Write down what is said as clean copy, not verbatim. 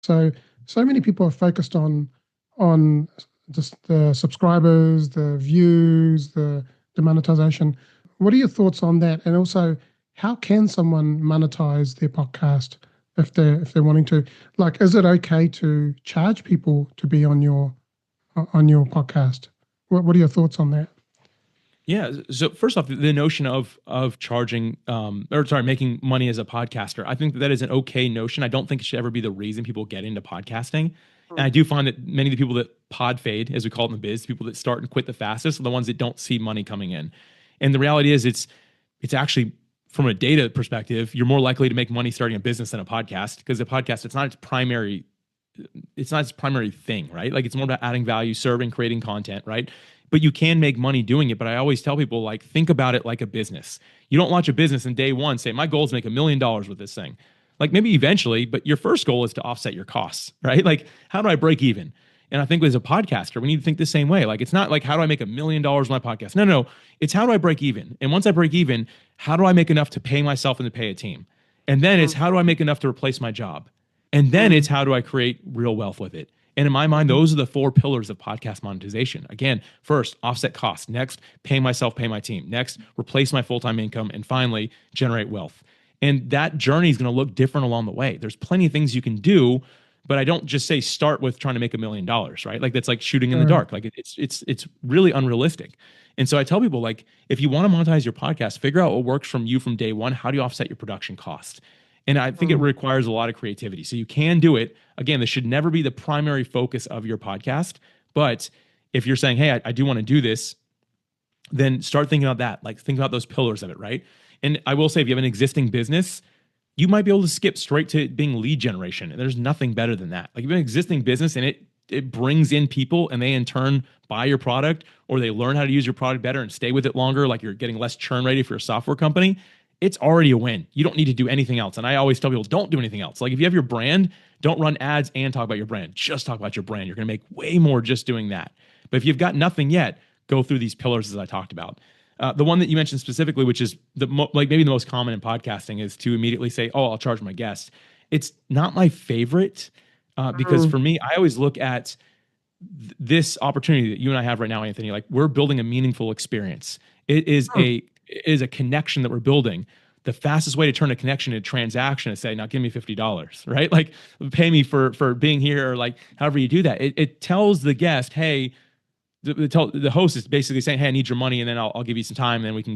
So many people are focused on just the subscribers, the views, the monetization. What are your thoughts on that? And also, how can someone monetize their podcast if they're wanting to? Like, is it okay to charge people to be on your podcast? What are your thoughts on that? Yeah. So first off, the notion of charging, making money as a podcaster, I think that is an okay notion. I don't think it should ever be the reason people get into podcasting. And I do find that many of the people that pod fade, as we call it in the biz, people that start and quit the fastest, are the ones that don't see money coming in. And the reality is, it's actually, from a data perspective, you're more likely to make money starting a business than a podcast, because the podcast, it's not its primary thing, right? Like, it's more about adding value, serving, creating content, right? But you can make money doing it. But I always tell people, like, think about it like a business. You don't launch a business and day one say, my goal is to make $1 million with this thing. Like, maybe eventually, but your first goal is to offset your costs, right? Like, how do I break even? And I think as a podcaster, we need to think the same way. Like, it's not like, how do I make $1 million with my podcast? No. It's how do I break even? And once I break even, how do I make enough to pay myself and to pay a team? And then it's, how do I make enough to replace my job? And then it's, how do I create real wealth with it? And in my mind, those are the 4 pillars of podcast monetization. Again, first, offset costs. Next, pay myself, pay my team. Next, replace my full-time income. And finally, generate wealth. And that journey is going to look different along the way. There's plenty of things you can do, but I don't just say start with trying to make $1 million, right? Like, that's like shooting in the dark. Like, it's really unrealistic. And so I tell people, like, if you want to monetize your podcast, figure out what works from you from day one. How do you offset your production cost? And I think it requires a lot of creativity. So you can do it. Again, this should never be the primary focus of your podcast. But if you're saying, hey, I do want to do this, then start thinking about that. Like, think about those pillars of it, right? And I will say, if you have an existing business, you might be able to skip straight to being lead generation. And there's nothing better than that. Like, if you have an existing business and it brings in people and they in turn buy your product, or they learn how to use your product better and stay with it longer, like you're getting less churn rate if you're a software company, it's already a win. You don't need to do anything else. And I always tell people, don't do anything else. Like, if you have your brand, don't run ads and talk about your brand. Just talk about your brand. You're going to make way more just doing that. But if you've got nothing yet, go through these pillars as I talked about. The one that you mentioned specifically, which is maybe the most common in podcasting, is to immediately say, oh, I'll charge my guests. It's not my favorite, because for me, I always look at this opportunity that you and I have right now, Anthony. Like, we're building a meaningful experience. It is a connection that we're building. The fastest way to turn a connection into a transaction is say, now give me $50, right? Like, pay me for being here, or like however you do that. It tells the guest, hey, the host is basically saying, hey, I need your money, and then I'll give you some time, and then we can